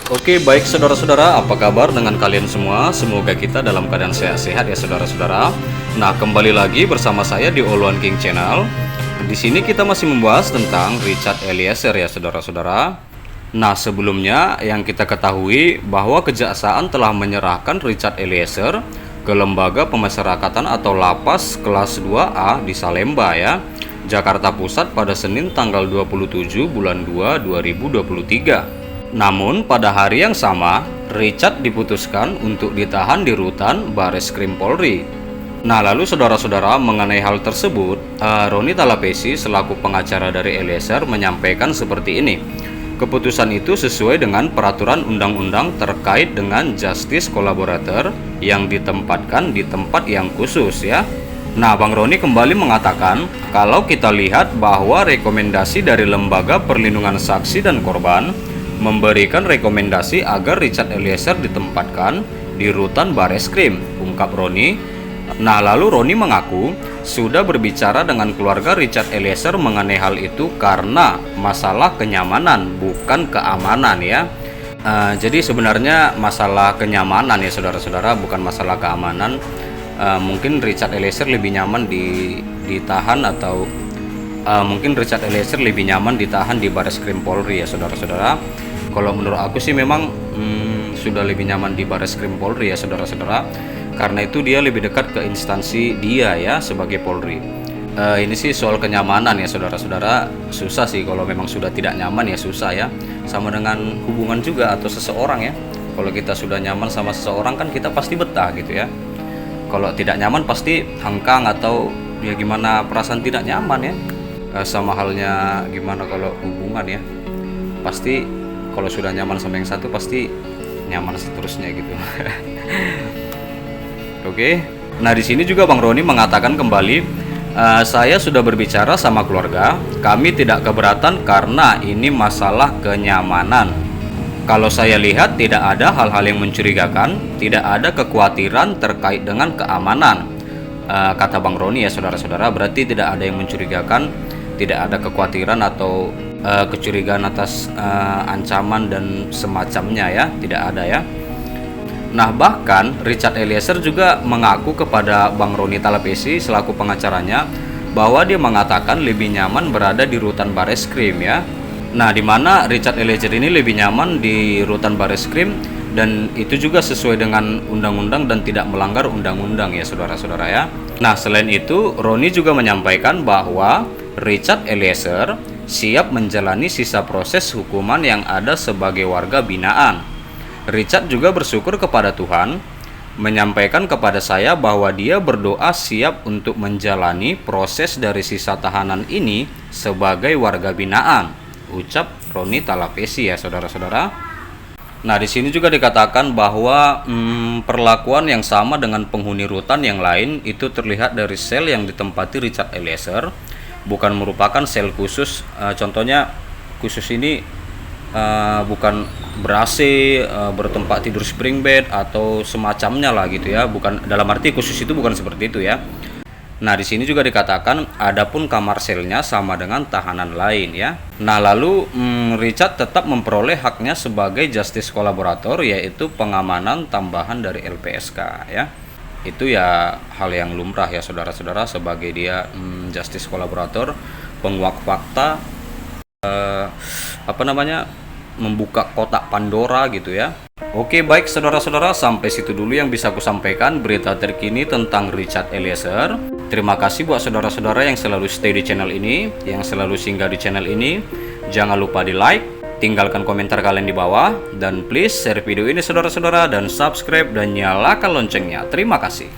Oke, baik saudara-saudara, apa kabar dengan kalian semua? Semoga kita dalam keadaan sehat-sehat ya saudara-saudara. Nah, kembali lagi bersama saya di All One King Channel. Di sini kita masih membahas tentang Richard Eliezer ya saudara-saudara. Nah, sebelumnya yang kita ketahui bahwa kejaksaan telah menyerahkan Richard Eliezer ke Lembaga Pemasyarakatan atau Lapas kelas 2A di Salemba ya, Jakarta Pusat pada Senin tanggal 27 bulan 2 2023. Namun pada hari yang sama, Richard diputuskan untuk ditahan di rutan Bareskrim Polri. Nah, lalu saudara-saudara, mengenai hal tersebut, Roni Talapesi selaku pengacara dari Eliezer menyampaikan seperti ini. Keputusan itu sesuai dengan peraturan undang-undang terkait dengan justice collaborator yang ditempatkan di tempat yang khusus ya. Nah, Bang Roni kembali mengatakan, kalau kita lihat bahwa rekomendasi dari Lembaga Perlindungan Saksi dan Korban memberikan rekomendasi agar Richard Eliezer ditempatkan di rutan Bareskrim, ungkap Roni. Nah, lalu Roni mengaku sudah berbicara dengan keluarga Richard Eliezer mengenai hal itu karena masalah kenyamanan, bukan keamanan ya. Jadi sebenarnya masalah kenyamanan ya saudara-saudara, bukan masalah keamanan. Mungkin Richard Eliezer lebih nyaman ditahan atau mungkin Richard Eliezer lebih nyaman ditahan di Bareskrim Polri ya saudara-saudara. Kalau menurut aku sih memang sudah lebih nyaman di Bareskrim Polri ya saudara-saudara, karena itu dia lebih dekat ke instansi dia ya sebagai Polri. Ini sih soal kenyamanan ya saudara-saudara, susah sih kalau memang sudah tidak nyaman ya susah ya. Sama dengan hubungan juga atau seseorang ya. Kalau kita sudah nyaman sama seseorang kan kita pasti betah gitu ya. Kalau tidak nyaman pasti hengkang atau ya gimana, perasaan tidak nyaman ya. Sama halnya gimana kalau hubungan ya, pasti kalau sudah nyaman sama yang satu pasti nyaman seterusnya gitu. Oke. Nah, di sini juga Bang Roni mengatakan kembali, saya sudah berbicara sama keluarga, kami tidak keberatan karena ini masalah kenyamanan. Kalau saya lihat tidak ada hal-hal yang mencurigakan, tidak ada kekhawatiran terkait dengan keamanan, kata Bang Roni ya saudara-saudara. Berarti tidak ada yang mencurigakan, tidak ada kekhawatiran atau kecurigaan atas ancaman dan semacamnya ya, tidak ada ya. Nah, bahkan Richard Eliezer juga mengaku kepada Bang Roni Talapesi selaku pengacaranya bahwa dia mengatakan lebih nyaman berada di rutan Bareskrim ya. Nah, di mana Richard Eliezer ini lebih nyaman di rutan Bareskrim, dan itu juga sesuai dengan undang-undang dan tidak melanggar undang-undang ya saudara-saudara ya. Nah, selain itu Roni juga menyampaikan bahwa Richard Eliezer siap menjalani sisa proses hukuman yang ada sebagai warga binaan. Richard juga bersyukur kepada Tuhan, menyampaikan kepada saya bahwa dia berdoa siap untuk menjalani proses dari sisa tahanan ini sebagai warga binaan, ucap Roni Talapesi ya saudara-saudara. Nah, di sini juga dikatakan bahwa perlakuan yang sama dengan penghuni rutan yang lain itu terlihat dari sel yang ditempati Richard Eliezer, bukan merupakan sel khusus. Contohnya khusus ini bukan ber-AC, bertempat tidur spring bed atau semacamnya lah gitu ya. Bukan, dalam arti khusus itu bukan seperti itu ya. Nah, di sini juga dikatakan adapun kamar selnya sama dengan tahanan lain ya. Nah, lalu Richard tetap memperoleh haknya sebagai justice collaborator, yaitu pengamanan tambahan dari LPSK ya. Itu ya hal yang lumrah ya saudara-saudara, sebagai dia justice collaborator, penguak fakta, membuka kotak Pandora gitu ya. Oke, baik saudara-saudara, sampai situ dulu yang bisa aku sampaikan berita terkini tentang Richard Eliezer. Terima kasih buat saudara-saudara yang selalu stay di channel ini, yang selalu singgah di channel ini. Jangan lupa di like, tinggalkan komentar kalian di bawah, dan please share video ini saudara-saudara, dan subscribe dan nyalakan loncengnya. Terima kasih.